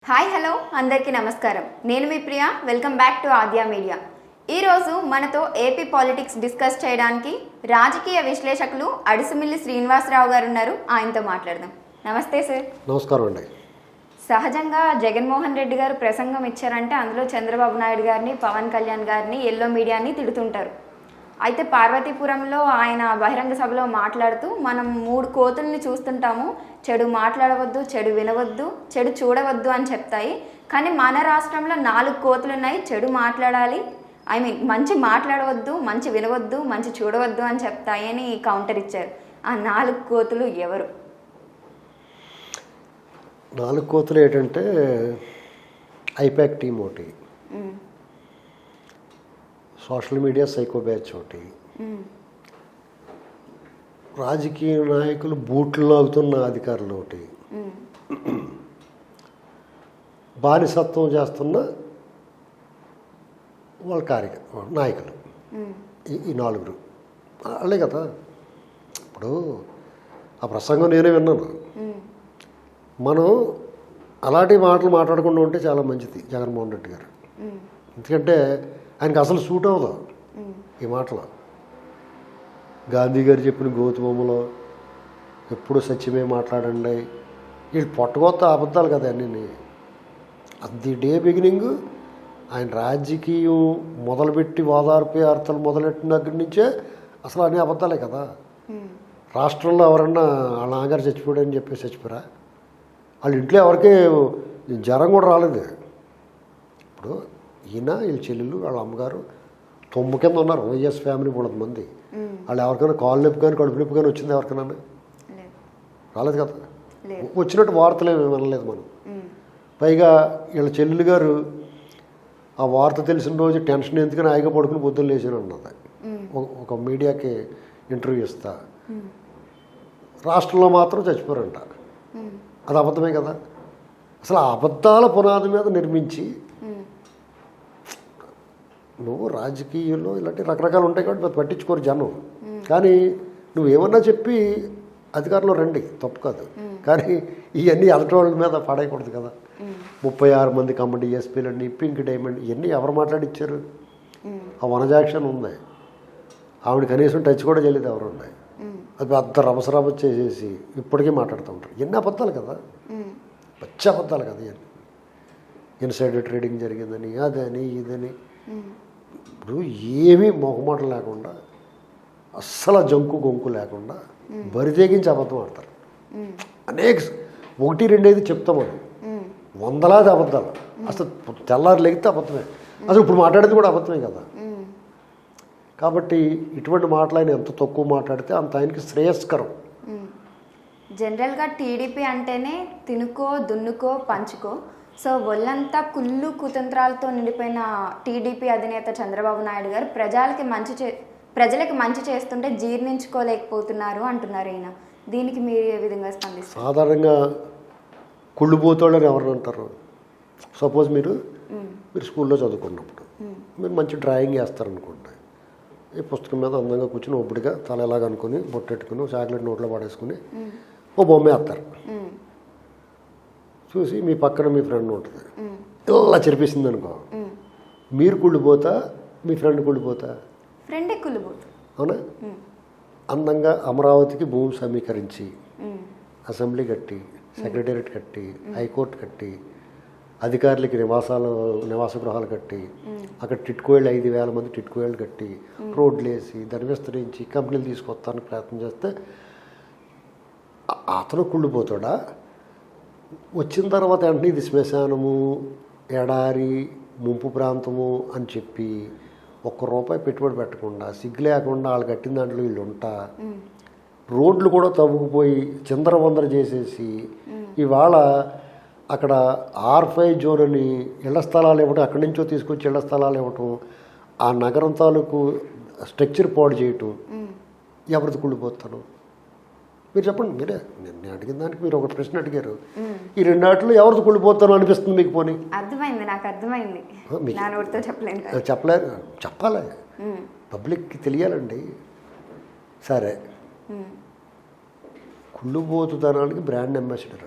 Hi hello అందరికీ నమస్కారం. నేను మీ Priya. Welcome back to Aadya media. ఈరోజు మనతో ఏపీ పాలిటిక్స్ డిస్కస్ చేయడానికి రాజకీయ విశ్లేషకులు అడిసిమిల్లి శ్రీనివాసరావు గారు ఉన్నారు. ఆయనతో మాట్లాడదాం. నమస్తే సార్. నమస్కారం అండి. సహజంగా జగన్మోహన్ రెడ్డి గారు ప్రసంగం ఇచ్చారంటే అందులో చంద్రబాబు నాయుడు గారిని, పవన్ కళ్యాణ్ గారిని, ఎల్లో మీడియాని తిడుతుంటారు. అయితే పార్వతీపురంలో ఆయన బహిరంగ సభలో మాట్లాడుతూ మనం 3 కోతుల్ని చూస్తుంటాము, చెడు మాట్లాడవద్దు, చెడు వినవద్దు, చెడు చూడవద్దు అని చెప్తాయి. కానీ మన రాష్ట్రంలో 4 కోతులు ఉన్నాయి, చెడు మాట్లాడాలి, మంచి మాట్లాడవద్దు, మంచి వినవద్దు, మంచి చూడవద్దు అని చెప్తాయి అని కౌంటర్ ఇచ్చారు. ఆ 4 కోతులు ఎవరు? 4 కోతులు ఏంటంటే ఐపాక్ టీం ఒకటి, సోషల్ మీడియా సైకో బ్యాచ్ ఒకటి, రాజకీయ నాయకులు బూట్లు లాగుతున్న అధికారులు ఒకటి, బానిసత్వం చేస్తున్న వాళ్ళ నాయకులు, ఈ 4 వాళ్ళే కదా. ఇప్పుడు ఆ ప్రసంగం నేనే విన్నాను. మనం అలాంటి మాటలు మాట్లాడకుండా ఉంటే చాలా మంచిది జగన్మోహన్ రెడ్డి గారు. ఎందుకంటే ఆయనకు అసలు సూట్ అవ్వదు ఈ మాటలు. గాంధీ గారు చెప్పిన గౌతమములో ఎప్పుడు సత్యమే మాట్లాడండి, వీళ్ళు పొట్టగొత్త అబద్ధాలు కదా అన్నీ. అది డే బిగినింగ్ ఆయన రాజకీయం మొదలుపెట్టి ఓదార్పు వార్తలు మొదలెట్టిన దగ్గర నుంచే అసలు అన్ని అబద్ధాలే కదా. రాష్ట్రంలో ఎవరన్నా వాళ్ళ నాన్నగారు చచ్చిపోయాడని చెప్పి చచ్చిపోయారా? వాళ్ళ ఇంట్లో ఎవరికీ జ్వరం కూడా రాలేదు. ఇప్పుడు ఈయన, వీళ్ళ చెల్లెలు, వాళ్ళ అమ్మగారు తొమ్ము కింద ఉన్నారు. వైఎస్ ఫ్యామిలీ 3 మంది. వాళ్ళు ఎవరికైనా కాలు నొప్పి కానీ కడుపు నొప్పి కానీ వచ్చింది ఎవరికైనా? రాలేదు కదా. వచ్చినట్టు వార్తలు ఏమి వినలేదు మనం. పైగా వీళ్ళ చెల్లెలు గారు ఆ వార్త తెలిసిన రోజు టెన్షన్ ఎందుకని హాయిగా పడుకుని పొద్దున్న లేచాను అన్నది ఒక మీడియాకి ఇంటర్వ్యూ ఇస్తా. రాష్ట్రంలో మాత్రం చచ్చిపోయారంట. అది అబద్ధమే కదా. అసలు ఆ అబద్ధాల పునాది మీద నిర్మించి నువ్వు రాజకీయాల్లో ఇలాంటి రకరకాలు ఉంటాయి కాబట్టి పట్టించుకోరు జనం. కానీ నువ్వేమన్నా చెప్పి అధికారంలో రండి, తప్పు కాదు. కానీ ఇవన్నీ ఎలక్ట్రానిక్ మీద పడేయకూడదు కదా. 36 మంది కమిటీ ఎస్పీలన్నీ, పింక్ డైమండ్, ఇవన్నీ ఎవరు మాట్లాడిచ్చారు? ఆ వనజాక్షన్ ఉంది, ఆవిడ కనీసం టచ్ కూడా చేయలేదు ఎవరు ఉన్నాయి. అది పెద్ద రభస చేసేసి ఇప్పటికీ మాట్లాడుతూ ఉంటారు. ఎన్ని అబద్ధాలు కదా, పచ్చి అబద్ధాలు కదా ఇవన్నీ. ఇన్సైడర్ ట్రేడింగ్ జరిగిందని, అదని, ఇదని. ఇప్పుడు ఏమీ మొహమాట లేకుండా, అస్సలు జంకు గొంకు లేకుండా బరితెగించి అబద్ధం ఆడతారు. అనేక 1-2 అయితే చెప్తామని, వందలాది అబద్ధాలు. అసలు తెల్లారు లెగితే అబద్ధమే. అసలు ఇప్పుడు మాట్లాడేది కూడా అబద్ధమే కదా. కాబట్టి ఇటువంటి మాటలు ఆయన ఎంత తక్కువ మాట్లాడితే అంత ఆయనకి శ్రేయస్కరం. జనరల్గా టీడీపీ అంటేనే తినుకో, దున్నుకో, పంచుకో. సో ఒళ్ళంతా కుళ్ళు కుతంత్రాలతో నిండిపోయిన టీడీపీ అధినేత చంద్రబాబు నాయుడు గారు ప్రజలకి మంచి చేస్తుంటే జీర్ణించుకోలేకపోతున్నారు అంటున్నారు ఈయన. దీనికి మీరు ఏ విధంగా స్పందిస్తారు? సాధారణంగా కుళ్ళుపోతాడని ఎవరు అంటారు? సపోజ్ మీరు స్కూల్లో చదువుకున్నప్పుడు మీరు మంచి డ్రాయింగ్ వేస్తారనుకోండి. ఈ పుస్తకం మీద అందంగా కూర్చుని ఒబ్బడిగా తల ఎలాగ అనుకుని బొట్టెట్టుకుని చాక్లెట్ నోట్లో పడేసుకుని ఓ బొమ్మ వేస్తారు. చూసి మీ పక్కన మీ ఫ్రెండ్ ఉంటుంది, ఇలా చెరిపేసింది అనుకో, మీరు కుళ్ళిపోతా, మీ ఫ్రెండ్ కుళ్ళిపోతా? ఫ్రెండే కుళ్ళిపోతా. అవునా? అందంగా అమరావతికి భూమి సమీకరించి, అసెంబ్లీ కట్టి, సెక్రటేరియట్ కట్టి, హైకోర్టు కట్టి, అధికారులకి నివాస గృహాలు కట్టి, అక్కడ టిట్కోళ్ళు 5,000 మంది టిట్కోళ్ళు కట్టి, రోడ్లు వేసి, దాన్ని విస్తరించి కంపెనీలు తీసుకొస్తానికి ప్రయత్నం చేస్తే అతను కుళ్ళిపోతాడా? వచ్చిన తర్వాత వెంటనే ఇది శ్మశానము, ఎడారి, ముంపు ప్రాంతము అని చెప్పి ₹1 పెట్టుబడి పెట్టకుండా, సిగ్గు లేకుండా వాళ్ళు కట్టిన దాంట్లో వీళ్ళు ఉంటా, రోడ్లు కూడా తవ్వుకుపోయి చిందరవందర చేసేసి ఇవాళ అక్కడ R5 జోన్ అని ఇళ్ల స్థలాలు ఇవ్వటం, అక్కడి నుంచో తీసుకొచ్చి ఇళ్ల స్థలాలు ఇవ్వటం, ఆ నగరం తాలూకు స్ట్రక్చర్ పాడు చేయటం, ఎవరిది కుళ్ళిపోతాను? మీరు చెప్పండి. మీరే, నేను అడిగిన దానికి మీరు ఒక ప్రశ్న అడిగారు. ఈ 2 ఆటలు ఎవరిది కుళ్ళిపోతాను అనిపిస్తుంది మీకు? పోనీ అర్థమైంది, నాకు అర్థమైంది. చెప్పలేరు, చెప్పాలి, పబ్లిక్కి తెలియాలండి. సరే, కుళ్ళుబోతుదనానికి బ్రాండ్ అంబాసిడర్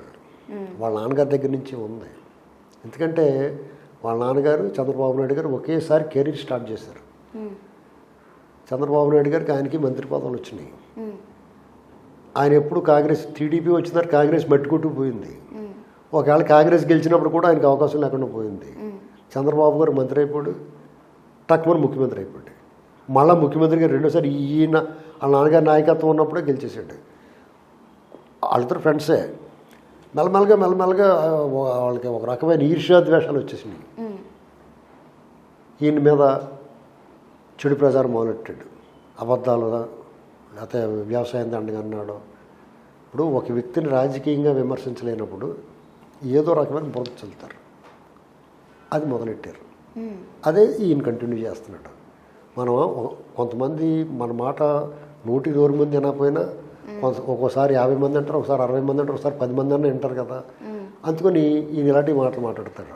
వాళ్ళ నాన్నగారి దగ్గర నుంచి ఉంది. ఎందుకంటే వాళ్ళ నాన్నగారు చంద్రబాబు నాయుడు గారు ఒకేసారి కెరీర్ స్టార్ట్ చేశారు. చంద్రబాబు నాయుడు గారికి ఆయనకి మంత్రి పదవులు వచ్చినాయి. ఆయన ఎప్పుడు కాంగ్రెస్ టీడీపీ వచ్చిన తర్వాత కాంగ్రెస్ మట్టుకుంటూ పోయింది. ఒకవేళ కాంగ్రెస్ గెలిచినప్పుడు కూడా ఆయనకి అవకాశం లేకుండా పోయింది. చంద్రబాబు గారు మంత్రి అయిపోయాడు, టక్మన్ ముఖ్యమంత్రి అయిపోయాడు. మళ్ళీ ముఖ్యమంత్రిగా రెండోసారి ఈయన వాళ్ళ నాన్నగారి నాయకత్వం ఉన్నప్పుడే గెలిచేసాడు. వాళ్ళిద్దరు ఫ్రెండ్సే. మెల్లమెల్లగా వాళ్ళకి ఒక రకమైన ఈర్ష్యాద్వేషాలు వచ్చేసినాయి. ఈయన మీద చెడు ప్రచారం మొదలెట్టాడు. అబద్ధాలు, లేకపోతే వ్యవసాయం దండగా అన్నాడు. ఇప్పుడు ఒక వ్యక్తిని రాజకీయంగా విమర్శించలేనప్పుడు ఏదో రకమైన బురద చల్లుతారు. అది మొదలెట్టారు. అదే ఈయన కంటిన్యూ చేస్తున్నాడు. మనం కొంతమంది మన మాట 100 మంది వినకపోయినా ఒక్కోసారి 50 మంది అంటారు, ఒకసారి 60 మంది అంటారు, ఒకసారి 10 మంది అన్న వింటారు కదా. అందుకని ఈయన ఇలాంటి మాటలు మాట్లాడతాడు.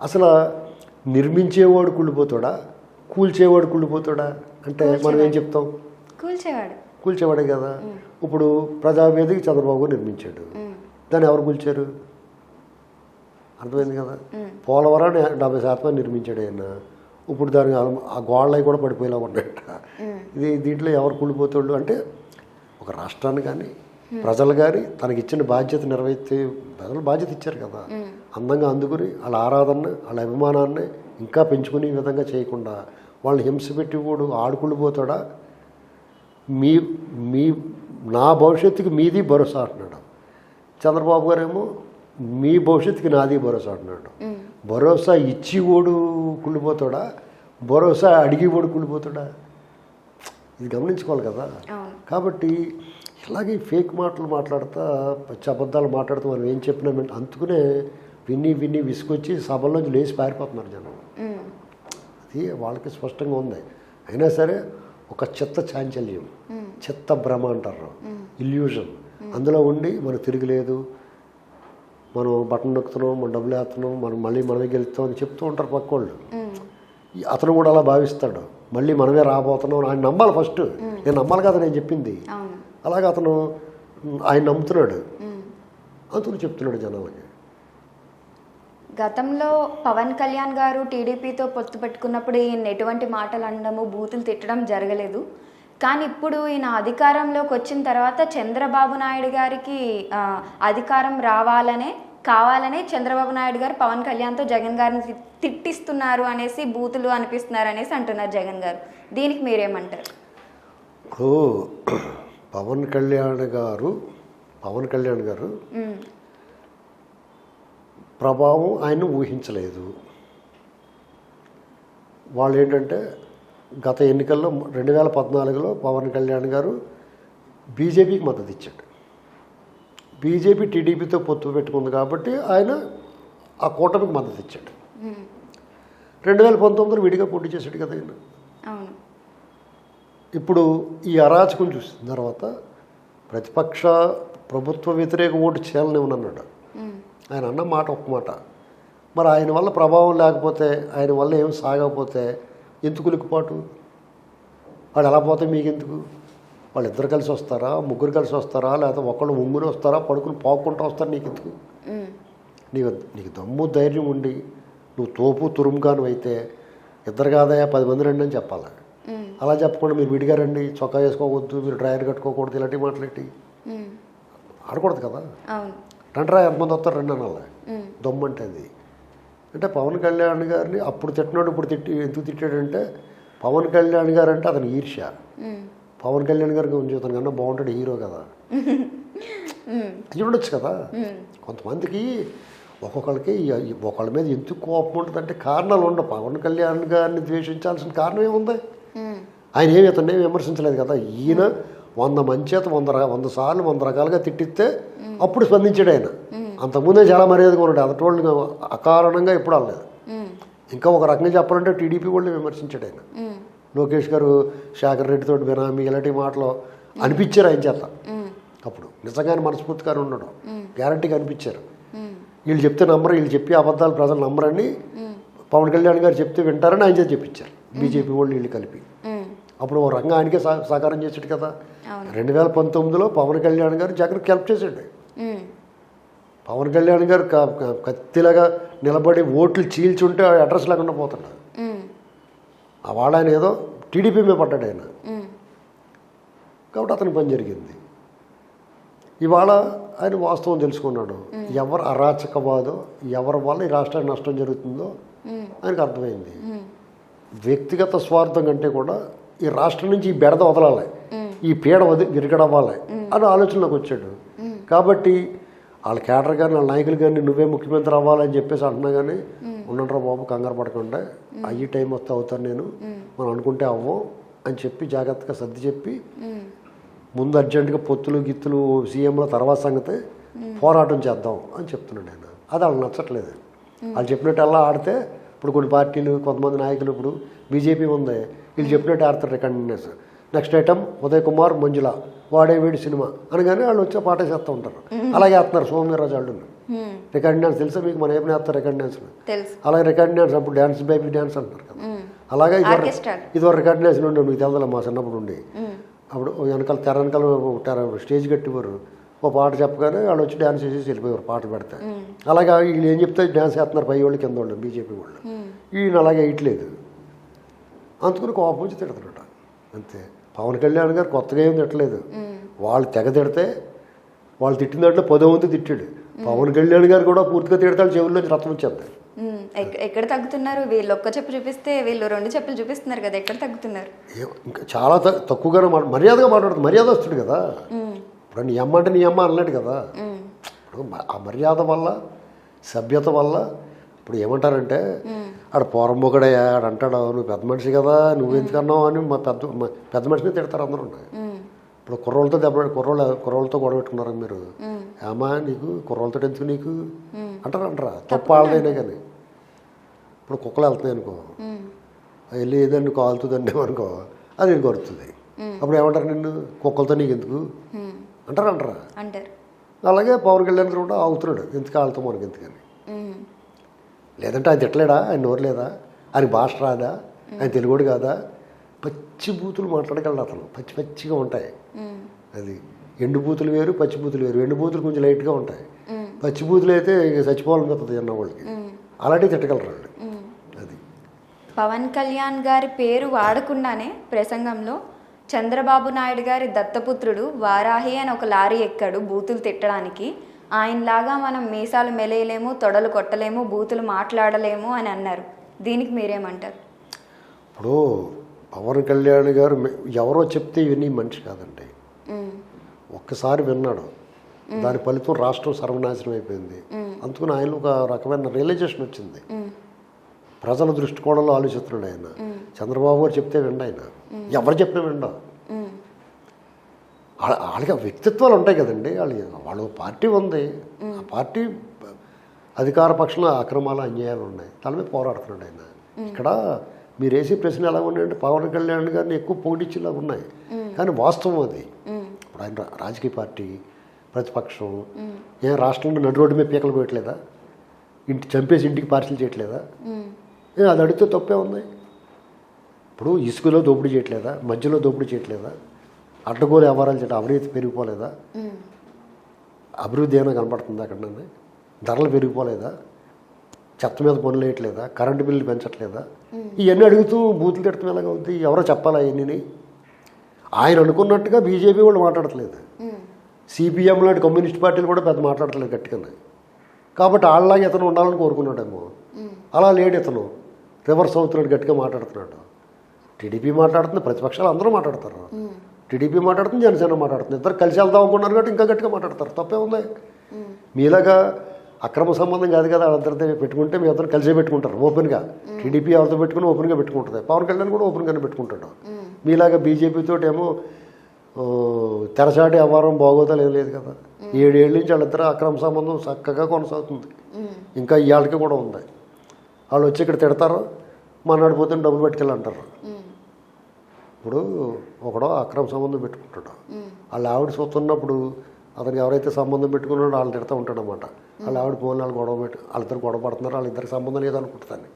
అసలు నిర్మించేవాడు కుళ్ళిపోతాడా, కూల్చేవాడు కుళ్ళిపోతాడా అంటే మనం ఏం చెప్తాం? కూల్చేవాడే కదా. ఇప్పుడు ప్రజావేదిక చంద్రబాబు నిర్మించాడు, దాన్ని ఎవరు కూల్చారు? అర్థమైంది కదా. పోలవరాన్ని 70% నిర్మించాడు ఆయన. ఇప్పుడు దాని ఆ గోడలవి కూడా పడిపోయేలా ఉన్నాయట. దీంట్లో ఎవరు కూలిపోతాడు అంటే ఒక రాష్ట్రాన్ని కానీ ప్రజలు కానీ తనకి ఇచ్చిన బాధ్యత నిర్వహిస్తే ప్రజలు బాధ్యత ఇచ్చారు కదా. అందంగా అందుకుని వాళ్ళ ఆరాధన వాళ్ళ అభిమానాన్ని ఇంకా పెంచుకునే విధంగా చేయకుండా వాళ్ళని హింస పెట్టి కూడా ఆడుకుళ్ళిపోతాడా? మీ మీ నా భవిష్యత్తుకి మీది భరోసా అంటున్నాడు. చంద్రబాబు గారేమో మీ భవిష్యత్తుకి నాది భరోసా అంటున్నాడు. భరోసా ఇచ్చి ఓడు కుళ్ళిపోతాడా, భరోసా అడిగి ఓడు కుళ్ళిపోతాడా? ఇది గమనించుకోవాలి కదా. కాబట్టి ఇలాగే ఫేక్ మాటలు మాట్లాడుతూ పచ్చి అబద్ధాలు మాట్లాడుతూ మనం ఏం చెప్పినా అందుకునే విని విసుకొచ్చి సభల్లోంచి లేచి పారిపోతున్నారు జనం. అది వాళ్ళకి స్పష్టంగా ఉంది. అయినా సరే ఒక చెత్త చాంచల్యం, చెత్త భ్రమ అంటారు, ఇల్యూషన్ అందులో ఉండి మనకు తిరగలేదు, మనం బటన్ నొక్కుతున్నాం, మనం డబ్బులు వేస్తున్నాం, మనం మళ్ళీ మనమే గెలుస్తాం అని చెప్తూ ఉంటారు పక్కోళ్ళు. అతను కూడా అలా భావిస్తాడు, మళ్ళీ మనమే రాబోతున్నాం ఆయన నమ్మాలి. ఫస్ట్ నేను నమ్మాలి కదా నేను చెప్పింది. అలాగే అతను ఆయన నమ్ముతున్నాడు, అందుకు చెప్తున్నాడు జనాలకి. గతంలో పవన్ కళ్యాణ్ గారు టీడీపీతో పొత్తు పెట్టుకున్నప్పుడు ఈయన ఎటువంటి మాటలు అనడము, బూతులు తిట్టడం జరగలేదు. కానీ ఇప్పుడు ఈయన అధికారంలోకి వచ్చిన తర్వాత చంద్రబాబు నాయుడు గారికి అధికారం కావాలనే చంద్రబాబు నాయుడు గారు పవన్ కళ్యాణ్తో జగన్ గారిని తిట్టిస్తున్నారు అనేసి, బూతులు అనిపిస్తున్నారు అనేసి అంటున్నారు జగన్ గారు. దీనికి మీరేమంటారు? ఇప్పుడు పవన్ కళ్యాణ్ గారు ప్రభావం ఆయన ఊహించలేదు. వాళ్ళు ఏంటంటే గత ఎన్నికల్లో 2014లో పవన్ కళ్యాణ్ గారు బీజేపీకి మద్దతు ఇచ్చాడు. బీజేపీ టీడీపీతో పొత్తు పెట్టుకుంది కాబట్టి ఆయన ఆ కూటమికి మద్దతు ఇచ్చాడు. 2019లో విడిగా పోటీ చేశాడు కదా ఆయన. ఇప్పుడు ఈ అరాచకం చూసిన తర్వాత ప్రతిపక్ష ప్రభుత్వ వ్యతిరేక ఓటు చేయాలనివ్వనన్నాడు ఆయన. అన్న మాట ఒక్క మాట. మరి ఆయన వల్ల ప్రభావం లేకపోతే, ఆయన వల్ల ఏం సాగకపోతే ఎందుకు లిక్కుపాటు? వాడు ఎలా పోతే మీకెందుకు? వాళ్ళు ఇద్దరు కలిసి వస్తారా, ముగ్గురు కలిసి వస్తారా, లేకపోతే ఒకళ్ళు ముంగుని వస్తారా, పడుకుని పాక్కుంటూ వస్తారా? నీకెందుకు? నీకు దమ్ము ధైర్యం ఉండి నువ్వు తోపు తురుముగాను అయితే ఇద్దరు కాదయా 10 మంది రండి అని చెప్పాలి. అలా చెప్పకుండా మీరు విడిగా రండి, చొక్కా వేసుకోవద్దు, మీరు డ్రైవర్ కట్టుకోకూడదు, ఇలాంటివి మాట్లాడి ఆడకూడదు కదా. రండిరా ఎంతమంది వస్తారు రండి అనాలి. దమ్ము అంటే అది. అంటే పవన్ కళ్యాణ్ గారిని అప్పుడు తిట్టినాడు, ఇప్పుడు ఎందుకు తిట్టాడంటే పవన్ కళ్యాణ్ గారు అంటే అతను ఈర్ష్య. పవన్ కళ్యాణ్ గారికి కొంచెం అతని కన్నా బాగుంటాడు, హీరో కదా, చూడొచ్చు కదా. కొంతమందికి ఒక్కొక్కరికి ఒకళ్ళ మీద ఎందుకు కోపం ఉంటుంది అంటే కారణాలు ఉండవు. పవన్ కళ్యాణ్ గారిని ద్వేషించాల్సిన కారణం ఏముంది? ఆయన ఏమి అతన్ని విమర్శించలేదు కదా. ఈయన 100 మంది చేత 100 సార్లు 100 రకాలుగా తిట్టిస్తే అప్పుడు స్పందించాడు ఆయన. అంతకుముందే చాలా మర్యాదగా ఉన్నాడు, అదటోళ్ళని అకారణంగా ఎప్పుడు అనలేదు. ఇంకా ఒక రకంగా చెప్పాలంటే టీడీపీ వాళ్ళని విమర్శించాడు ఆయన. లోకేష్ గారు శేఖర్ రెడ్డితో బినామీ ఇలాంటి మాటలు అనిపించారు ఆయన చేత. అప్పుడు నిజంగానే మనస్ఫూర్తిగానే ఉన్నాడు, గ్యారంటీగా అనిపించారు. వీళ్ళు చెప్తే నమ్మరు, వీళ్ళు చెప్పి అబద్ధాలు ప్రజలు నమ్మరని పవన్ కళ్యాణ్ గారు చెప్తే వింటారని ఆయన చేత చెప్పించారు బీజేపీ వాళ్ళు వీళ్ళు కలిపి. అప్పుడు ఒక రంగం ఆయనకే సహకారం చేశాడు కదా. 2019లో పవన్ కళ్యాణ్ గారు జగన్కి హెల్ప్ చేశాడు. పవన్ కళ్యాణ్ గారు కత్తిలాగా నిలబడి ఓట్లు చీల్చుంటే అడ్రస్ లేకుండా పోతున్నాడు. వాడు ఆయన ఏదో టీడీపీ మీద పడ్డాడు ఆయన, కాబట్టి అతని పని జరిగింది. ఇవాళ ఆయన వాస్తవం తెలుసుకున్నాడు. ఎవరు అరాచకవాదో, ఎవరి వల్ల ఈ రాష్ట్రానికి నష్టం జరుగుతుందో ఆయనకు అర్థమైంది. వ్యక్తిగత స్వార్థం కంటే కూడా ఈ రాష్ట్రం నుంచి ఈ బెడద వదలాలి, ఈ పీడ విరగడవ్వాలి అని ఆలోచనలోకి వచ్చాడు. కాబట్టి వాళ్ళ కేడర్ కానీ వాళ్ళ నాయకులు కానీ నువ్వే ముఖ్యమంత్రి అవ్వాలని చెప్పేసి అంటున్నా కానీ ఉండరా బాబు, కంగారు పడకుండా, అయ్యి టైం వస్తే అవుతాను నేను, మనం అనుకుంటే అవ్వం అని చెప్పి జాగ్రత్తగా సర్ది చెప్పి ముందు అర్జెంటుగా పొత్తులు గిత్తులు సీఎంల తర్వాత సంగతి పోరాటం చేద్దాం అని చెప్తున్నాడు ఆయన. అది వాళ్ళకి నచ్చట్లేదు. వాళ్ళు చెప్పినట్టు అలా ఆడితే ఇప్పుడు కొన్ని పార్టీలు కొంతమంది నాయకులు, ఇప్పుడు బీజేపీ ఉంది, వీళ్ళు చెప్పినట్టు ఆడతారు రికండినెస్. నెక్స్ట్ ఐటమ్ ఉదయ్ కుమార్ మంజుల వాడే వీడి సినిమా అనగానే వాళ్ళు వచ్చి పాట చేస్తూ ఉంటారు. అలాగే వేస్తున్నారు సోమవీర్రాజు వాళ్ళు రికార్డింగ్ డాన్స్ తెలుసా మీకు? మన ఏమైనా వేస్తారు రికార్డింగ్ డాన్స్. అలాగే రికార్డింగ్ డాన్స్ అప్పుడు డాన్స్ బేబీ డాన్స్ అంటారు కదా. అలాగే ఇదివరకు రికార్డింగ్ డాన్స్ ఉండే, మీకు తెలదలే మా చిన్నప్పుడు ఉండి. అప్పుడు వెనకాల తెర వెనకాల స్టేజ్ కట్టివారు, ఓ పాట చెప్పగానే వాళ్ళు వచ్చి డ్యాన్స్ చేసేసి వెళ్ళిపోయారు పాట పెడితే. అలాగే వీళ్ళు ఏం చెప్తే డ్యాన్స్ వేస్తున్నారు పై వాళ్ళు కింద వాళ్ళు బీజేపీ వాళ్ళు. ఈయన అలాగే వేయట్లేదు, అందుకని కోపం వచ్చి తిడతాడట అంతే. పవన్ కళ్యాణ్ గారు కొత్తగా ఏం తిట్టలేదు. వాళ్ళు తెగ తిడితే వాళ్ళు తిట్టిన దాంట్లో 10వ వంతు తిట్టాడు. పవన్ కళ్యాణ్ గారు కూడా పూర్తిగా తిడతాడు, చెవుల్లోంచి రక్తం వచ్చేస్తారు. ఎక్కడ తగ్గుతున్నారు? వీళ్ళు ఒక్క చెప్పు చూపిస్తే వీళ్ళు 2 చెప్పులు చూపిస్తున్నారు కదా, ఎక్కడ తగ్గుతున్నారు? ఇంకా చాలా తక్కువగానే మర్యాదగా మాట్లాడుతుంది. మర్యాద వస్తుంది కదా. ఇప్పుడు నీ అమ్మ అంటే నీ అమ్మ అనలేడు కదా. ఇప్పుడు ఆ మర్యాద వల్ల, సభ్యత వల్ల ఇప్పుడు ఏమంటారంటే ఆడ పోరంబొకడయ్యా ఆడ అంటాడు, నువ్వు పెద్ద మనిషి కదా, నువ్వు ఎందుకన్నావు అని మా పెద్ద మనిషిని తిడతారు అందరూ. ఇప్పుడు కుర్రోళ్ళతో కుర్రోళ్ళతో గొడవ పెట్టుకున్నారు మీరు, ఏమా నీకు కుర్రోళ్ళతో ఎందుకు నీకు అంటారా? తప్ప వాళ్ళదైనా కానీ ఇప్పుడు కుక్కలు వెళ్తున్నాయి అనుకో, వెళ్ళి ఏదన్నా కాలుతుందండి అనుకో, అది నేను కొడుతుంది. అప్పుడు ఏమంటారు నిన్ను, కుక్కలతో నీకు ఎందుకు అంటారా? అలాగే పవన్ కళ్యాణ్ కూడా ఆగుతున్నాడు, ఎందుకు కాలుతో మనకి ఎందుకని. లేదంటే ఆయన తిట్టలేడా? ఆయన నోరు లేదా? ఆయన భాష రాదా? ఆయన తెలుగుడు కాదా? పచ్చి బూతులు మాట్లాడగలడు అతను, పచ్చిగా ఉంటాయి. అది ఎండు బూతులు వేరు, పచ్చి బూతులు వేరు. ఎండు బూతులు కొంచెం లైట్గా ఉంటాయి, పచ్చి బూతులు అయితే చచ్చిపోవాలని చెప్తుంది అన్న వాళ్ళకి. అలాంటివి తిట్టగలరు వాళ్ళు. అది పవన్ కళ్యాణ్ గారి పేరు వాడకుండానే ప్రసంగంలో చంద్రబాబు నాయుడు గారి దత్తపుత్రుడు వారాహి అని ఒక లారీ ఎక్కాడు బూతులు తిట్టడానికి. ఆయనలాగా మనం మీసాలు మెలేయలేము, తొడలు కొట్టలేము, బూతులు మాట్లాడలేము అని అన్నారు. దీనికి మీరేమంటారు? ఇప్పుడు పవన్ కళ్యాణ్ గారు ఎవరో చెప్తే ఇవన్నీ మనిషి కాదండి. ఒక్కసారి విన్నాడు, దాని ఫలితం రాష్ట్రం సర్వనాశనం అయిపోయింది. అందుకని ఆయన ఒక రకమైన రియలైజేషన్ వచ్చింది. ప్రజల దృష్టికోణంలో ఆలోచిస్తున్నాడు ఆయన. చంద్రబాబు గారు చెప్తే విండు ఆయన, ఎవరు చెప్పినా విండు. వాళ్ళకి వ్యక్తిత్వాలు ఉంటాయి కదండి. వాళ్ళ పార్టీ ఉంది, ఆ పార్టీ అధికార పక్షంలో అక్రమాలు అన్యాయాలు ఉన్నాయి, దాని మీద పోరాడుతున్నాడు ఆయన. ఇక్కడ మీరు వేసే ప్రశ్న ఎలా ఉన్నాయంటే పవన్ కళ్యాణ్ గారిని ఎక్కువ పోటీచ్చేలా ఉన్నాయి, కానీ వాస్తవం అది. ఇప్పుడు ఆయన రాజకీయ పార్టీ, ప్రతిపక్షం, ఏం రాష్ట్రంలో నడు రోడ్డు మీద పీకలు పోయట్లేదా? చంపేసి ఇంటికి పార్సల్ చేయట్లేదా? అది అడిగితే తప్పే ఉంది. ఇప్పుడు ఇసుకలో దోపిడీ చేయట్లేదా? మధ్యలో దోపిడీ చేయట్లేదా? అడ్డగోలు వ్యవహారాలు చేయడం, అవినీతి పెరిగిపోలేదా? అభివృద్ధి ఏమైనా కనపడుతుందా? అక్కడ ధరలు పెరిగిపోలేదా? చెత్త మీద పనులు వేయట్లేదా? Current bill పెంచట్లేదా? ఇవన్నీ అడుగుతూ బూతులు తిడతాం ఎలాగ అవుద్ది? ఎవరో చెప్పాలా అవన్నీ? ఆయన అనుకున్నట్టుగా బీజేపీ వాళ్ళు మాట్లాడట్లేదు, సిపిఎం లాంటి కమ్యూనిస్ట్ పార్టీలు కూడా పెద్ద మాట్లాడట్లేదు గట్టిగా. కాబట్టి వాళ్ళలాగా ఇతను ఉండాలని కోరుకున్నాడేమో. అలా లేడు ఇతను, రివర్స్ అవుతున్నాడు, గట్టిగా మాట్లాడుతున్నాడు. టీడీపీ మాట్లాడుతుంది, ప్రతిపక్షాలు అందరూ మాట్లాడతారు. టీడీపీ మాట్లాడుతుంది, జనసేన మాట్లాడుతుంది. ఇద్దరు కలిసి వెళ్దాం అనుకున్నారు కాబట్టి ఇంకా గట్టిగా మాట్లాడతారు. తప్పే ఉంది. మీలాగా అక్రమ సంబంధం కాదు కదా, వాళ్ళందరితో పెట్టుకుంటే మీ అందరూ కలిసే పెట్టుకుంటారు ఓపెన్గా. టీడీపీ ఎవరితో పెట్టుకుని ఓపెన్గా పెట్టుకుంటుంది, పవన్ కళ్యాణ్ కూడా ఓపెన్గానే పెట్టుకుంటాడు. మీలాగా బీజేపీతో ఏమో తెరచాటి వ్యవహారం బాగోతాలు ఏం లేదు కదా. 7 ఏళ్ళ నుంచి వాళ్ళిద్దరు అక్రమ సంబంధం చక్కగా కొనసాగుతుంది, ఇంకా ఇవాళకి కూడా ఉంది. వాళ్ళు వచ్చి ఇక్కడ తిడతారు, మన్నాడు పోతే డబ్బు పెట్టుకెళ్ళంటారు. ఇప్పుడు ఒకడో అక్రమ సంబంధం పెట్టుకుంటాడు, వాళ్ళ ఆవిడ చూస్తున్నప్పుడు అతనికి ఎవరైతే సంబంధం పెట్టుకున్నాడో వాళ్ళు తిడతా ఉంటాడు అన్నమాట. వాళ్ళ ఆవిడ ఫోన్లు వాళ్ళు వాళ్ళిద్దరు గొడవ పడుతున్నారు, వాళ్ళిద్దరికి సంబంధం లేదనుకుంటుందని.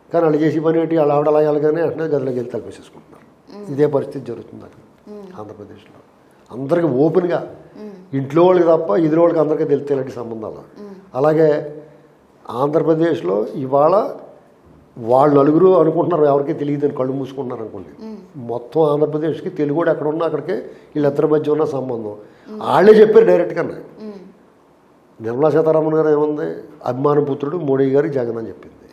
కానీ వాళ్ళు చేసి పని ఏంటి, వాళ్ళ ఆవిడ అలా వెళ్ళగానే అంటే గదిలోకి వెళ్ళి తలపేసేసుకుంటున్నారు. ఇదే పరిస్థితి జరుగుతుంది అక్కడ ఆంధ్రప్రదేశ్లో. అందరికీ ఓపెన్గా ఇంట్లో వాళ్ళకి తప్ప ఇదిలో వాళ్ళకి అందరికీ తెలితే ఇలాంటి సంబంధాలు. అలాగే ఆంధ్రప్రదేశ్లో ఇవాళ వాళ్ళు నలుగురు అనుకుంటున్నారు, ఎవరికి తెలియదని కళ్ళు మూసుకుంటున్నారు అనుకోండి. మొత్తం ఆంధ్రప్రదేశ్కి తెలుగు కూడా ఎక్కడ ఉన్నా అక్కడికే వీళ్ళిద్దరి మధ్య ఉన్న సంబంధం. వాళ్ళే చెప్పారు డైరెక్ట్గా. నిర్మలా సీతారామన్ గారు ఏముంది, అభిమాన పుత్రుడు మోడీ గారికి జగన్ అని చెప్పింది.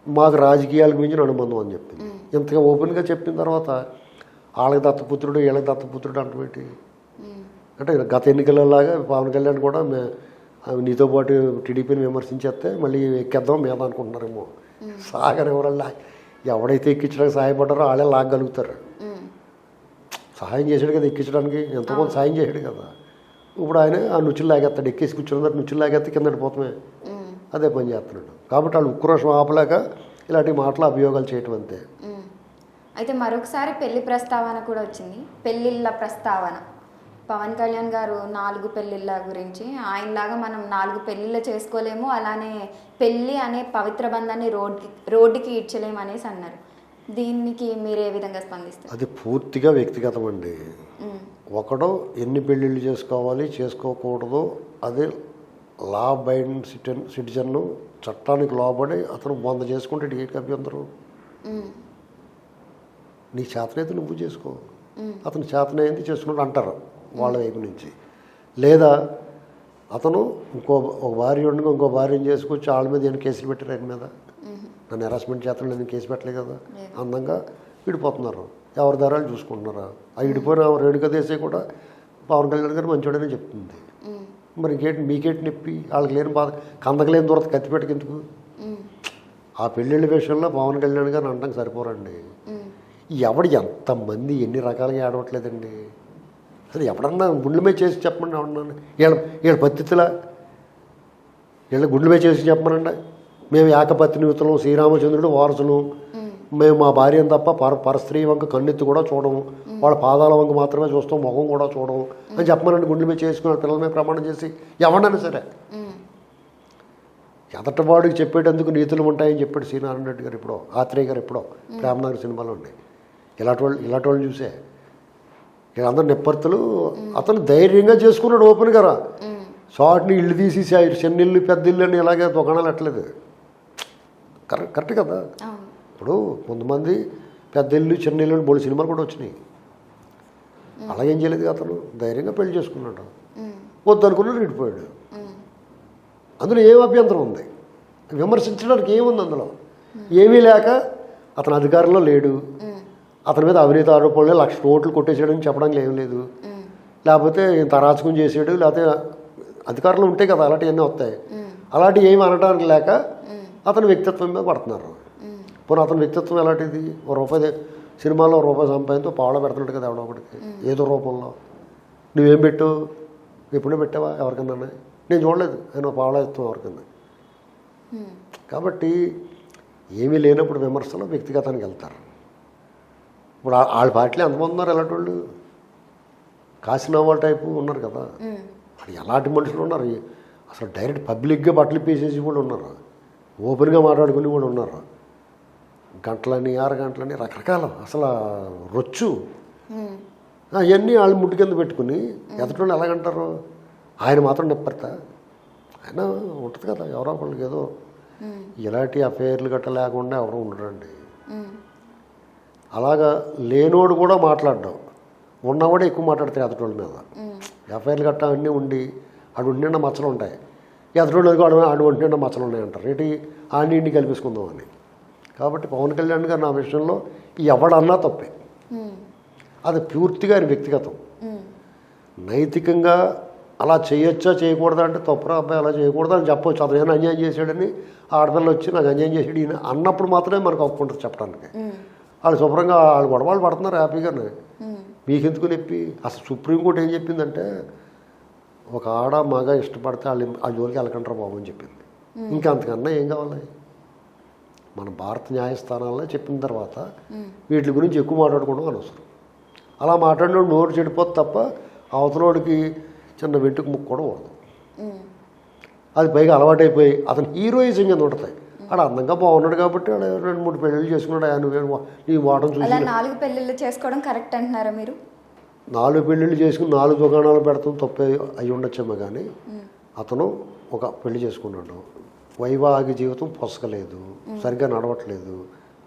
మాకు రాజకీయాలకు మించిన అనుబంధం అని చెప్పింది. ఇంతగా ఓపెన్గా చెప్పిన తర్వాత వాళ్ళకి దత్తపుత్రుడు వీళ్ళకి దత్తపుత్రుడు అంటే అంటే గత ఎన్నికలలాగా పవన్ కళ్యాణ్ కూడా నీతో పాటు టీడీపీని విమర్శించేస్తే మళ్ళీ ఎక్కేద్దాం మీద అనుకుంటున్నారేమో. సాగర్ ఎవరల్లా ఎవడైతే ఎక్కించడానికి సహాయపడ్డారో వాళ్ళే లాగలుగుతారు. సహాయం చేశాడు కదా ఎక్కించడానికి, ఎంతోమంది సాయం చేశాడు కదా. ఇప్పుడు ఆయన ఆ నుచ్చులు లాగేస్తాడు, ఎక్కేసి కూర్చున్న నుచ్చులు లాగేస్తే కిందటి పోతమే అదే పని చేస్తున్నాడు. కాబట్టి వాళ్ళు ఉక్రోషం ఆపలేక ఇలాంటి మాటలు అభియోగాలు చేయటం అంతే. అయితే మరొకసారి పెళ్లి ప్రస్తావన కూడా వచ్చింది, పెళ్ళిళ్ళ ప్రస్తావన. పవన్ కళ్యాణ్ గారు 4 పెళ్ళిళ్ళ గురించి, ఆయనలాగా మనం 4 పెళ్ళిళ్ళు చేసుకోలేము, అలానే పెళ్ళి అనే పవిత్ర బంధాన్ని రోడ్డుకి ఈడ్చలేము అనేసి అన్నారు. దీనికి మీరు ఏ విధంగా స్పందిస్తారు? అది పూర్తిగా వ్యక్తిగతం అండి. ఒకడు ఎన్ని పెళ్ళిళ్ళు చేసుకోవాలి చేసుకోకూడదు అది లా బైండ్ సిటిజన్, చట్టానికి లోబడి అతను 100 చేసుకుంటే ఏంటి అభ్యంతరం? నీ చేతనైతే నువ్వు చేసుకో, అతను చేతనైంది చేసుకుంటూ అంటారు వాళ్ళ వైపు నుంచి. లేదా అతను ఒక భార్య ఉండగా ఇంకో భార్యను చేసుకొచ్చి వాళ్ళ మీద ఏమైనా కేసులు పెట్టారు, ఆయన మీద నన్ను హెరాస్మెంట్ చేస్తాను నేను కేసు పెట్టలేదు కదా, అందంగా విడిపోతున్నారు, ఎవరి దారాలు చూసుకుంటున్నారా. ఆ విడిపోయిన రేణుక దేశే కూడా పవన్ కళ్యాణ్ గారు మంచోడనే చెప్తుంది. మరి ఇంకేంటి మీకేంటి నొప్పి, వాళ్ళకి లేని బాధ, కందకలేని దూరత కత్తిపెట్టకి ఎందుకు? ఆ పెళ్ళిళ్ళ విషయంలో పవన్ కళ్యాణ్ గారు అనడానికి సరిపోరండి. ఎవడు ఎంతమంది ఎన్ని రకాలుగా ఆడవట్లేదండి. అసలు ఎవడన్నా గుండెల మీద చేసి చెప్పమండి, ఎవడన్నా వీళ్ళ పద్ధతిలా వీళ్ళ గుండెల మీద చేసి చెప్పమనండి. మేము ఏకపత్నియుతులం, శ్రీరామచంద్రుడు వారసులు, మేము మా భార్యను తప్ప పరస్త్రీ వంక కన్నెత్తి కూడా చూడము, వాళ్ళ పాదాల వంక మాత్రమే చూస్తాం, ముఖం కూడా చూడము అని చెప్పమనండి. గుండెల మీద చేసుకున్న పిల్లల మీద ప్రమాణం చేసి ఎవడన్నా సరే. ఎదటవాడికి చెప్పేటందుకు నీతులు ఉంటాయని చెప్పాడు శ్రీనారాయణ రెడ్డి గారు ఎప్పుడో, ఆత్రేయ గారు ఎప్పుడో ప్రేమనగర్ సినిమాలో ఉండి. ఇలాంటి వాళ్ళు చూసే వీళ్ళందరూ నిప్పర్తులు. అతను ధైర్యంగా చేసుకున్నాడు ఓపెన్ గారా. షార్ట్ని ఇల్లు తీసి చిన్నిల్లు పెద్ద ఇల్లు అని ఇలాగే దుకాణాలు ఎట్లేదు. కరెక్ట్ కదా. ఇప్పుడు కొంతమంది పెద్ద ఇల్లు చిన్న ఇల్లు 3 సినిమాలు కూడా వచ్చినాయి. అలాగేం చేయలేదు, అతను ధైర్యంగా పెళ్లి చేసుకున్నాడు. వద్దనుకున్నాడు, విడిపోయాడు. అందులో ఏం అభ్యంతరం ఉంది? విమర్శించడానికి ఏముంది అందులో? ఏమీ లేక అతను అధికారంలో లేడు, అతని మీద అవినీతి ఆరోపణలు 1,00,000 కోట్లు కొట్టేసాడని చెప్పడానికి ఏం లేదు. లేకపోతే ఇంత అరాచకం చేసాడు, లేకపోతే అధికారంలో ఉంటే కదా అలాంటివన్నీ వస్తాయి. అలాంటివి ఏమి అనడానికి లేక అతని వ్యక్తిత్వం మీద పడుతున్నారు. పోనీ అతని వ్యక్తిత్వం ఎలాంటిది? ₹1 సినిమాలో ₹1 సంపాదింతో పావలా పెడుతున్నాడు కదా ఎవడో ఒకటికి ఏదో రూపంలో. నువ్వేం పెట్టు, ఎప్పుడూ పెట్టావా ఎవరికన్నా? నేను చూడలేదు ఆయన పావలా ఇస్తాం ఎవరికన్నా. కాబట్టి ఏమీ లేనప్పుడు విమర్శలు వ్యక్తిగతానికి వెళ్తారు. ఇప్పుడు వాళ్ళ పార్టీలో ఎంతమంది ఉన్నారు ఎలాంటి వాళ్ళు? కాశీనవాళ్ళ టైపు ఉన్నారు కదా, అది ఎలాంటి మనుషులు ఉన్నారు? అసలు డైరెక్ట్ పబ్లిక్గా బట్టలు పీసేసి కూడా ఉన్నారు, ఓపెన్గా మాట్లాడుకుని కూడా ఉన్నారు. గంటలని 6 గంటలని రకరకాల అసలు రొచ్చు అవన్నీ వాళ్ళు ముట్టు కింద పెట్టుకుని ఎదుటి ఎలాగంటారు? ఆయన మాత్రం నిప్పడతా ఆయన ఉంటుంది కదా. ఎవరో ఒకళ్ళకి ఏదో ఇలాంటి అఫైర్లు గట్ట లేకుండా ఎవరో ఉండరండి. అలాగా లేనోడు కూడా మాట్లాడడం, ఉన్నవాడే ఎక్కువ మాట్లాడతాయి ఎదుటోళ్ళ మీద. ఎఫ్ఐఆర్లు గట్ట అన్నీ ఉండి ఆడు ఉండిన మచ్చలు ఉంటాయి, ఎదుటోళ్ళు ఆడు ఉండిన మచ్చలు ఉన్నాయంటారు. ఏంటి ఆడిని ఇంటికి కల్పించుకుందామని. కాబట్టి పవన్ కళ్యాణ్ గారు నా విషయంలో ఎవడన్నా తప్పే, అది పూర్తిగా ఆయన వ్యక్తిగతం. నైతికంగా అలా చేయొచ్చా చేయకూడదా అంటే తప్పురా అబ్బాయి అలా చేయకూడదు అని చెప్పవచ్చు. అతను ఏమైనా అన్యాయం చేశాడని ఆడపిల్ల వచ్చి నాకు అన్యాయం చేసాడు ఈయన అన్నప్పుడు మాత్రమే మనకు ఒప్పుకుంటుంది చెప్పడానికి. వాళ్ళు శుభ్రంగా వాళ్ళు గొడవలు పడుతున్నారు హ్యాపీగానే, మీకెందుకు నొప్పి? అసలు సుప్రీంకోర్టు ఏం చెప్పిందంటే ఒక ఆడ మగ ఇష్టపడితే వాళ్ళ జోలికి వెళ్ళకంటారు బాబు అని చెప్పింది. ఇంకా అంతకన్నా ఏం కావాలి? మన భారత న్యాయస్థానాల్లో చెప్పిన తర్వాత వీటి గురించి ఎక్కువ మాట్లాడుకోవడం అనవసరం. అలా మాట్లాడినోడు నోరు చెడిపోతే తప్ప అవతలోడికి చిన్న వెంటుకు ముక్కు కూడా ఉండదు. అది పైగా అలవాటైపోయి అతను హీరోయిజం కింద ఉంటుంది. ఆడ అందంగా బాగున్నాడు కాబట్టి ఆడ 2-3 పెళ్ళిళ్ళు చేసుకున్నాడు. నువ్వే నీ వాటం చూసి 4 పెళ్ళిళ్ళు చేసుకోవడం కరెక్ట్ అంటున్నారా మీరు? 4 పెళ్ళిళ్ళు చేసుకుని 4 దుకాణాలు పెడతాం తప్పే అయి ఉండొచ్చేమో కానీ అతను ఒక పెళ్లి చేసుకున్నాడు. వైవాహిక జీవితం పొసగలేదు, సరిగ్గా నడవట్లేదు.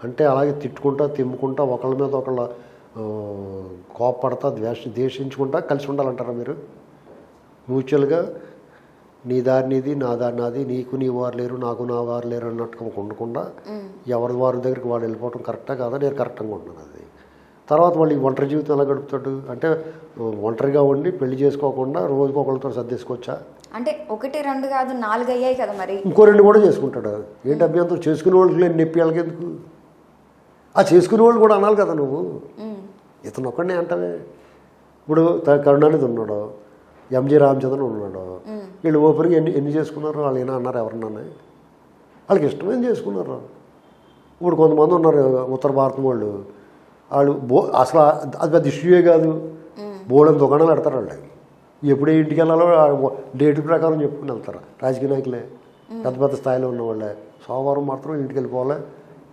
అంటే అలాగే తిట్టుకుంటా తిమ్ముకుంటా ఒకళ్ళ మీద ఒకళ్ళ కోపపడతా ద్వేషించుకుంటా కలిసి ఉండాలంటారా మీరు? మ్యూచువల్గా నీ దారి నీది, నా దారి నాది, నీకు నీ వారు లేరు, నాకు నా వారు లేరు అన్నట్టుగా ఉండకుండా ఎవరి వారి దగ్గరికి వాడు వెళ్ళిపోవడం కరెక్టా కాదా? నేను కరెక్ట్గా ఉంటున్నాను. అది తర్వాత వాళ్ళు ఈ ఒంటరి జీవితం ఎలా గడుపుతాడు? అంటే ఒంటరిగా ఉండి పెళ్లి చేసుకోకుండా రోజుకు ఒకళ్ళతో సర్దేసుకోవచ్చా? అంటే 1, 2 కాదు 4 అయ్యాయి కదా మరి. ఇంకో 2 కూడా చేసుకుంటాడు. ఏంటి అభ్యంతరం? చేసుకునే వాళ్ళకి లేని నొప్పి వాళ్ళకి ఎందుకు? ఆ చేసుకునే వాళ్ళు కూడా అనాలి కదా నువ్వు. ఇతను ఒక్కడనే అంటావే. ఇప్పుడు కరుణానిధి ఉన్నాడు, ఎంజి రామచంద్రన్ ఉన్నాడు. వీళ్ళు ఓపెన్గా ఎన్ని చేసుకున్నారు? వాళ్ళు ఏనా అన్నారు ఎవరన్నా? వాళ్ళకి ఇష్టమైన చేసుకున్నారు. ఇప్పుడు కొంతమంది ఉన్నారు ఉత్తర భారతం వాళ్ళు అసలు అది పెద్ద ఇష్యూయే కాదు. బోర్డు దుకాణాలు పెడతారు వాళ్ళు. ఎప్పుడే ఇంటికి వెళ్ళాలో డేట్ ప్రకారం చెప్పుకుని వెళ్తారు. రాజకీయ నాయకులే, పెద్ద పెద్ద స్థాయిలో ఉన్న వాళ్ళే. సోమవారం మాత్రం ఇంటికి వెళ్ళిపోవాలి,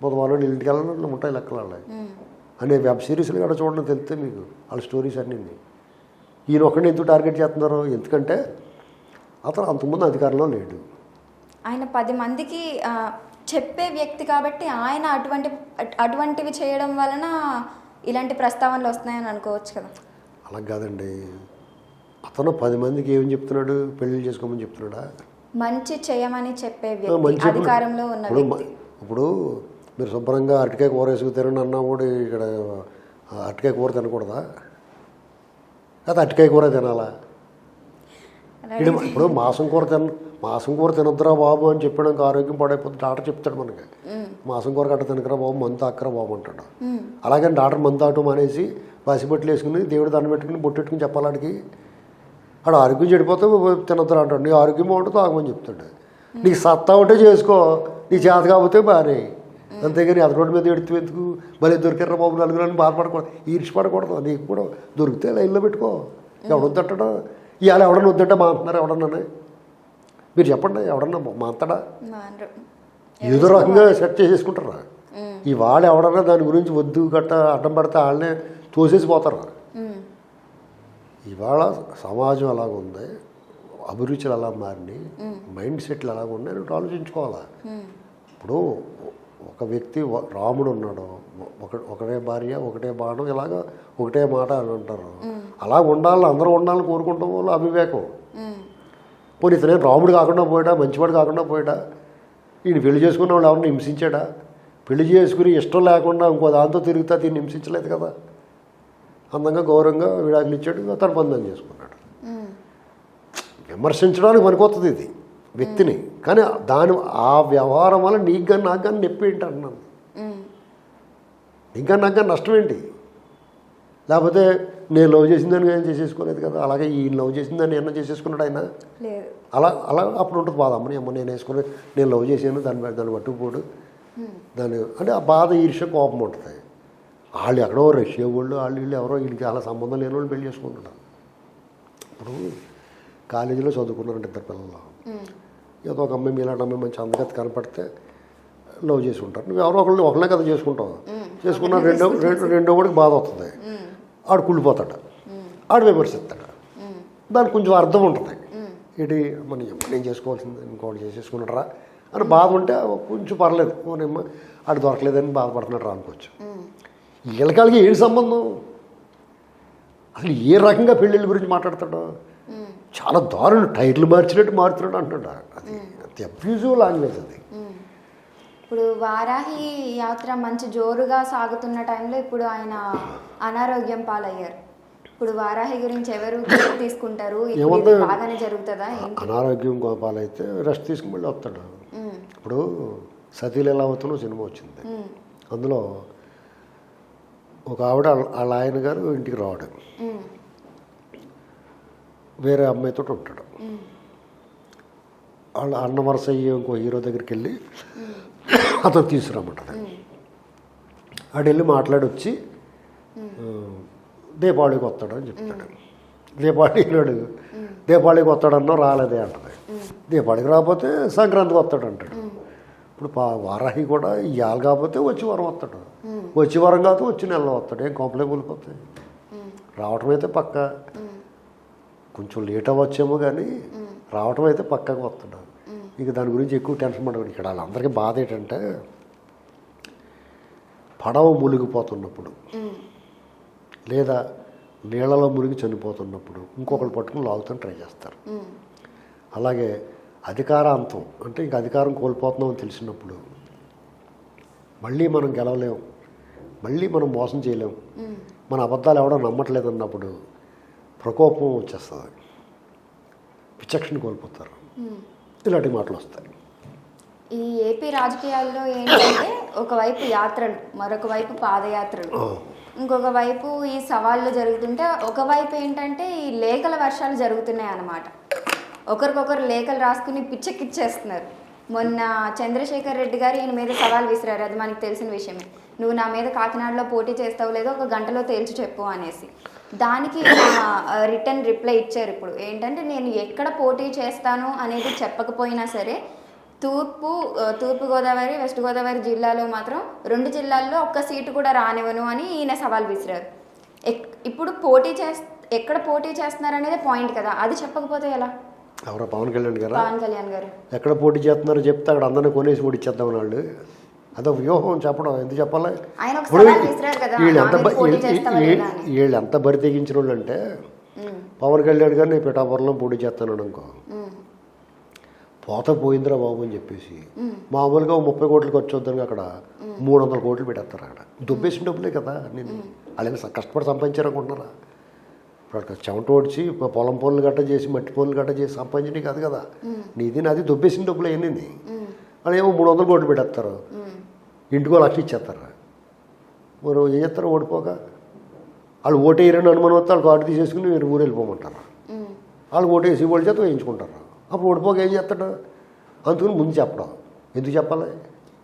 బుధవారం ఇంటికి వెళ్ళాలి, ఉంటాయి లెక్కలు వాళ్ళే అనే వెబ్ సిరీస్లు కూడా చూడడం తెలిస్తే మీకు వాళ్ళ స్టోరీస్ అన్నీ. ఈయన ఒక్కడిని ఎందుకు టార్గెట్ చేస్తున్నారు? ఎందుకంటే అతను అంతకుముందు అధికారంలో లేడు. ఆయన 10 మందికి చెప్పే వ్యక్తి కాబట్టి ఆయన అటువంటివి చేయడం వలన ఇలాంటి ప్రస్తావనలు వస్తున్నాయని అనుకోవచ్చు కదా. అలా కాదండి. అతను 10 మందికి ఏమని చెప్తున్నాడు? పెళ్లి చేసుకోమని చెప్తున్నాడా? మంచి చేయమని చెప్పే వ్యక్తి, అధికారంలో ఉన్న వ్యక్తి. ఇప్పుడు మీరు శుభ్రంగా అరటికాయ కూర వేసుకు తినండి అన్నా కూడా ఇక్కడ అరటికాయ కూర తినకూడదా? అది అరటికాయ కూర తినాలా? ఇప్పుడు మాంసం కూర తినొద్దురా బాబు అని చెప్పడానికి ఆరోగ్యం పాడైపోతుంది. డాక్టర్ చెప్తాడు మనకి, మాంసం కూర గట్ట తినకరా బాబు, మందు తాక్కరా బాబు అంటాడు. అలాగని డాక్టర్ మందు తాగటం అనేసి పసిబొట్లు వేసుకుని దేవుడు దండం పెట్టుకుని బొట్టెట్టుకుని చెప్పాలాడికి ఆడు ఆరోగ్యం చెడిపోతే తినొద్దురా అంటాడు. నీ ఆరోగ్యం బాగుంటే తాగమని చెప్తాడు. నీకు సత్తా ఉంటే చేసుకో, నీ చేత కాకపోతే బానే. అంతేగాని అది రోడ్డు మీద ఎడుతూ ఎందుకు భలే దొరికారా బాబు నలుగురు అని బాధపడకూడదు, ఈర్చిపడకూడదు. నీకు కూడా దొరికితే లైన్లో పెట్టుకో. ఎవడొద్దట్టడా? ఇవాళ ఎవడన్నా వద్దట మాంటున్నారు ఎవడన్నా? మీరు చెప్పండి, ఎవడన్నా మాంతడా? ఏదో రకంగా సెట్ చేసేసుకుంటారా? ఈ వాళ్ళు ఎవడన్నా దాని గురించి వద్దు గట్ట అడ్డం పడితే వాళ్ళనే తోసేసి పోతారా? ఇవాళ సమాజం అలాగ ఉంది, అభిరుచులు అలా మారినాయి, మైండ్ సెట్లు అలాగ ఉన్నాయి. ఆలోచించుకోవాలా. ఇప్పుడు ఒక వ్యక్తి రాముడు ఉన్నాడు, ఒకటే భార్య ఒకటే బాణం, ఇలాగ ఒకటే మాట అని అంటారు. అలా ఉండాలని అందరూ ఉండాలని కోరుకుంటాం వాళ్ళు అవివేకం. పోనీ ఇతనే రాముడు కాకుండా పోయాడా, మంచివాడు కాకుండా పోయాడా? ఈయన పెళ్లి చేసుకున్న వాళ్ళు ఎవరిని హింసించాడా? పెళ్లి చేసుకుని ఇష్టం లేకుండా ఇంకో దాంతో తిరుగుతా దీన్ని హింసించలేదు కదా. అందంగా గౌరవంగా విడాకులు ఇచ్చాడు, తన బంధం చేసుకున్నాడు. విమర్శించడానికి పనికొస్తుంది ఇది వ్యక్తిని, కానీ ఆ వ్యవహారం వల్ల నీకు కానీ నాకు కానీ నొప్పి ఏంటి అంటున్నాను. నీకు కానీ నాకు కానీ నష్టం ఏంటి? లేకపోతే నేను లవ్ చేసిందని నేను చేసేసుకోలేదు కదా, అలాగే ఈయన లవ్ చేసిందని ఏమన్నా చేసేసుకున్నాడు ఆయన. అలా అప్పుడు ఉంటుంది బాధ. అమ్మ నేను వేసుకుని నేను లవ్ చేసాను దాన్ని పట్టుకుపోడు దాన్ని అంటే ఆ బాధ, ఈర్ష్య, కోపం ఉంటుంది. వాళ్ళు ఎక్కడో రష్యా వాళ్ళు వీళ్ళు ఎవరో వీళ్ళకి అలా సంబంధం లేని వాళ్ళు పెళ్లి చేసుకుంటున్నారు. ఇప్పుడు కాలేజీలో చదువుకున్నారంటే 2 పిల్లలు, ఏదో ఒక అమ్మాయి మీలాంటి అమ్మాయి మంచి అందగతి కనపడితే లవ్ చేసి ఉంటారు. నువ్వు ఎవరో ఒకళ్ళే కదా చేసుకుంటావు. చేసుకున్నా రెండో వాడికి బాధ అవుతుంది, ఆడు కుళ్ళిపోతాడు, ఆడు విమర్శిస్తాడు. దానికి కొంచెం అర్థం ఉంటుంది. ఏంటి నేను చేసుకోవాల్సింది ఇంకోటి చేసేసుకున్నాడరా అని బాధ ఉంటే కొంచెం పర్లేదు, ఓనేమ్మా ఆడు దొరకలేదని బాధపడుతున్నాడు రా అనుకోవచ్చు. వీళ్ళకి ఏంటి సంబంధం? అసలు ఏ రకంగా పెళ్ళిళ్ళ గురించి మాట్లాడతాడు? చాలా దారుణ, టైర్లు మార్చినట్టు మారుతున్నాడు అంటాడు. అది అబ్యూజివ్ లాంగ్వేజ్ అది. ఇప్పుడు వారాహి యాత్ర మంచి జోరుగా సాగుతున్న టైంలో ఇప్పుడు ఆయన అనారోగ్యం పాలయ్యారు. ఇప్పుడు వారాహి గురించి ఎవరు తీసుకుంటారు? బాగానే జరుగుతుందా? అనారోగ్యం పాలైతే రెస్ట్ తీసుకుని మళ్ళీ వస్తాడు. ఇప్పుడు సతీలు ఎలా అవుతున్నో సినిమా వచ్చింది, అందులో ఒక ఆవిడ వాళ్ళ ఆయన గారు ఇంటికి రావడం, వేరే అమ్మాయితో ఉంటాడు. వాళ్ళ అన్న వరుస అయ్యి ఇంకో హీరో దగ్గరికి వెళ్ళి అతను తీసుకురమ్మంటాడు. ఆడు వెళ్ళి మాట్లాడి వచ్చి దీపావళికి వస్తాడు అని చెప్తాడు. దీపావళికి వస్తాడన్నో రాలేదే అంటది. దీపావళికి రాకపోతే సంక్రాంతికి వస్తాడు అంటాడు. ఇప్పుడు వారాహి కూడా ఇవాళ కాకపోతే వచ్చి వారం వస్తాడు, వచ్చి వారం కాకపోతే వచ్చి నెలలో వస్తాడు. ఏం కాంప్లైంట్ కూలిపోతాయి. రావటం అయితే పక్క, కొంచెం లేట్ అవ్వచ్చేమో కానీ రావటం అయితే పక్కకు వస్తున్నాడు. ఇక దాని గురించి ఎక్కువ టెన్షన్ పడకూడదు. ఇక్కడ వాళ్ళందరికీ బాధ ఏంటంటే పడవ మునిగిపోతున్నప్పుడు లేదా నీళ్ళలో మునిగి చనిపోతున్నప్పుడు ఇంకొకరు పట్టుకుని లాగుతాను ట్రై చేస్తారు. అలాగే అధికారాంతం అంటే ఇంక అధికారం కోల్పోతున్నామని తెలిసినప్పుడు మళ్ళీ మనం గెలవలేము, మళ్ళీ మనం మోసం చేయలేము, మన అబద్ధాలు ఎవడో నమ్మట్లేదు అన్నప్పుడు ప్రకోపం వచ్చేస్తుంది, విచక్షణ కోల్పోతారు, ఇలాంటి మాటలు వస్తాయి. ఈ ఏపీ రాజకీయాల్లో ఏంటంటే ఒకవైపు యాత్రలు, మరొక వైపు పాదయాత్రలు, ఇంకొక వైపు ఈ సవాళ్ళు జరుగుతుంటే ఒకవైపు ఏంటంటే ఈ లేఖల వర్షాలు జరుగుతున్నాయి అన్నమాట. ఒకరికొకరు లేఖలు రాసుకుని పిచ్చెక్కిచ్చేస్తున్నారు. మొన్న చంద్రశేఖర్ రెడ్డి గారు ఈయన మీద సవాల్ విసిరారు, అది మనకు తెలిసిన విషయమే. నువ్వు నా మీద కాకినాడలో పోటీ చేస్తావు లేదో 1 గంటలో తేల్చి చెప్పు అనేసి. దానికి రిటర్న్ రిప్లై ఇచ్చారు. ఇప్పుడు ఏంటంటే నేను ఎక్కడ పోటీ చేస్తాను అనేది చెప్పకపోయినా సరే తూర్పుగోదావరి, వెస్ట్ గోదావరి జిల్లాలో మాత్రం 2 జిల్లాల్లో ఒక్క సీటు కూడా రానివ్వను అని ఈయన సవాల్ విసిరారు. ఇప్పుడు ఎక్కడ పోటీ చేస్తున్నారు అనేది పాయింట్ కదా, అది చెప్పకపోతే ఎలా? ఎవరో పవన్ కళ్యాణ్ గారు ఎక్కడ పోటీ చేస్తున్నారో చెప్తే అక్కడ అందరినీ కొనేసి పోటీ చేద్దాం వాళ్ళు. అదొక వ్యూహం చెప్పడం ఎందుకు చెప్పాలి? వీళ్ళు ఎంత బరి తెగించిన వాళ్ళు అంటే పవన్ కళ్యాణ్ గారు నేను పిఠాపురంలో పోటీ చేస్తాను అనుకో, పోత పోయిందిరా బాబు అని చెప్పేసి మామూలుగా 30 కోట్లు ఖర్చు వద్దని అక్కడ 300 కోట్లు పెట్టేస్తారు. అక్కడ దుబ్బేసిన డబ్బులే కదా నేను, వాళ్ళు కష్టపడి సంపాదించారనుకుంటున్నారా? ఇప్పుడు చెమట ఓడిచి పొలం పనులు గట్ట చేసి మట్టి పనులు గట్ట చేసి సంపాదించినవి కాదు కదా, నీది నాది దుబ్బేసిన డబ్బులు అయింది. వాళ్ళు ఏమో 300 కోట్లు పెట్టేస్తారు, ఇంటికో 1 లక్ష ఇచ్చేస్తారు. మరి ఏం చేస్తారు? ఓడిపోక వాళ్ళు ఓటేయరని అనుమానం వస్తే వాళ్ళు కార్డు తీసేసుకుని మీరు ఊరు వెళ్ళిపోమంటారు. వాళ్ళు ఓటేసి వాళ్ళ చేత వేయించుకుంటారు. అప్పుడు ఓడిపోక ఏం చేస్తాడు? అందుకని ముందు చెప్పడం ఎందుకు చెప్పాలి?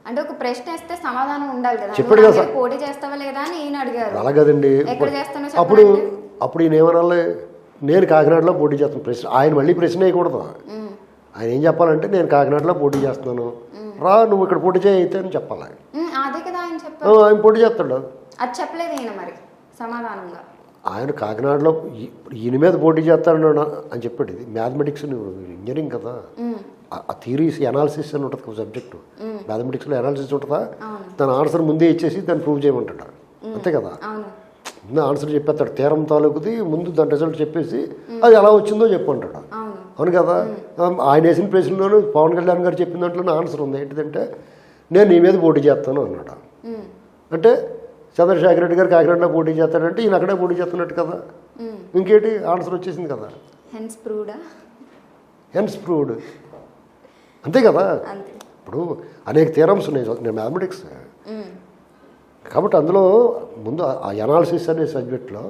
అంటే ఒక ప్రశ్న ఇస్తే సమాధానం ఉండాలి కదా. చెప్పాడు కదా పోటీ చేస్తావా లేదా అని ఈయన అడిగారు. అలా కదండి. అప్పుడు ఈయన ఏమనాలి? నేను కాకినాడలో పోటీ చేస్తాను. ప్రశ్న ఆయన మళ్ళీ ప్రశ్న వేయకూడదు. ఆయన ఏం చెప్పాలంటే నేను కాకినాడలో పోటీ చేస్తున్నాను, రా నువ్వు ఇక్కడ పోటీ అయితే అని చెప్పాలి. అదే కదా ఆయన చెప్పారు. ఆయన పోటీ చేస్తాడు. అది చెప్పలేదు ఈయన మరి సమాధానంగా. ఆయన కాకినాడలో ఈయన మీద పోటీ చేస్తాడు అని చెప్పాడు. ఇది మ్యాథమెటిక్స్ ఇంజనీరింగ్ కదా, ఆ థియరీస్ ఎనాలిసిస్ అని ఉంటుంది ఒక సబ్జెక్టు. మ్యాథమెటిక్స్లో ఎనాలిసిస్ ఉంటుందా, దాని ఆన్సర్ ముందే ఇచ్చేసి దాన్ని ప్రూవ్ చేయమంటాడు, అంతే కదా. ముందు ఆన్సర్ చెప్పేస్తాడు తీరం తాలూకుది, ముందు దాని రిజల్ట్ చెప్పేసి అది ఎలా వచ్చిందో చెప్పంటాడు. అవును కదా. ఆయన వేసిన ప్రశ్నలోనూ పవన్ కళ్యాణ్ గారు చెప్పిన దాంట్లోనే ఆన్సర్ ఉంది. ఏంటిదంటే నేను నీ మీద పోటీ చేస్తాను అన్నాడు. అంటే చంద్రశేఖర్ రెడ్డి గారు కాకినాడలో పోటీ చేస్తాడంటే ఈయన అక్కడే పోటీ చేస్తున్నట్టు కదా. ఇంకేంటి ఆన్సర్ వచ్చేసింది కదా. హెన్స్ ప్రూవ్డ్ అంతే కదా. ఇప్పుడు అనేక థియరమ్స్ ఉన్నాయి మ్యాథమెటిక్స్ కాబట్టి అందులో ముందు ఆ ఎనాలిసిస్ అనే సబ్జెక్ట్లో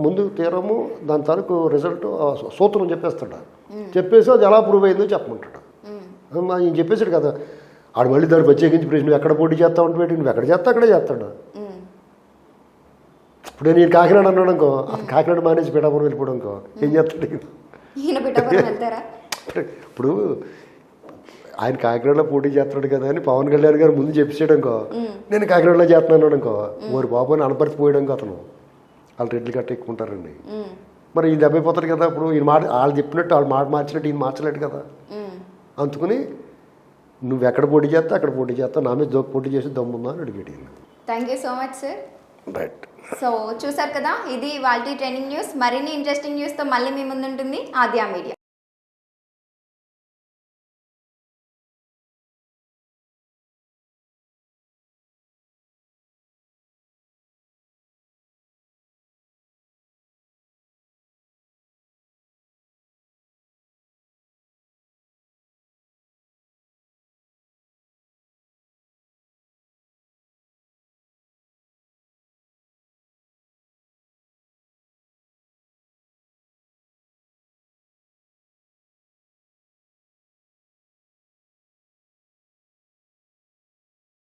ముందు థియరము దాని తాలూకు రిజల్ట్ సూత్రం చెప్పేస్తాడు. చెప్పేసి అది ఎలా ప్రూవ్ అయిందో చెప్పమంటాడు. ఈయన చెప్పేసాడు కదా. ఆడు మళ్ళీ దాన్ని ప్రత్యేకించి ప్రశ్న నువ్వు ఎక్కడ పోటీ చేస్తావు అంటే నువ్వు ఎక్కడ చేస్తా అక్కడే చేస్తాడు. ఇప్పుడు నేను కాకినాడ అన్నాడు అనుకో, అతను కాకినాడ మానేసి పిఠాపురం వెళ్ళిపోవడం అనుకో ఏం చేస్తాడు? ఇప్పుడు ఆయన కాకినాడలో పోటీ చేస్తున్నాడు కదా అని పవన్ కళ్యాణ్ గారు ముందు చెప్పేసాడు అనుకో, నేను కాకినాడలో చేస్తున్నాను అనుకో, ఓరి బాబు అని అనపరిచిపోయాడు అతను. వాళ్ళు రెడ్లు కట్ట ఎక్కుంటారండి. మరి ఈయన దెబ్బైపోతాడు కదా. ఇప్పుడు ఈయన మాట వాళ్ళు చెప్పినట్టు వాళ్ళు మాట మార్చినట్టు ఈయన మార్చలేడు కదా. అందుకుని నువ్వు ఎక్కడ పోటీ చేస్తా అక్కడ పోటీ చేస్తా, నా మీద పోటీ చేసి దమ్ముందా అని అడిగాడు ఈయన. Thank you so much sir. Right. So చూసారు కదా, ఇది వాల్టీ ట్రెండింగ్ న్యూస్. మరిన్ని ఇంట్రెస్టింగ్ న్యూస్తో మళ్ళీ మీ ముందు ఉంటుంది ఆద్యా మీడియా.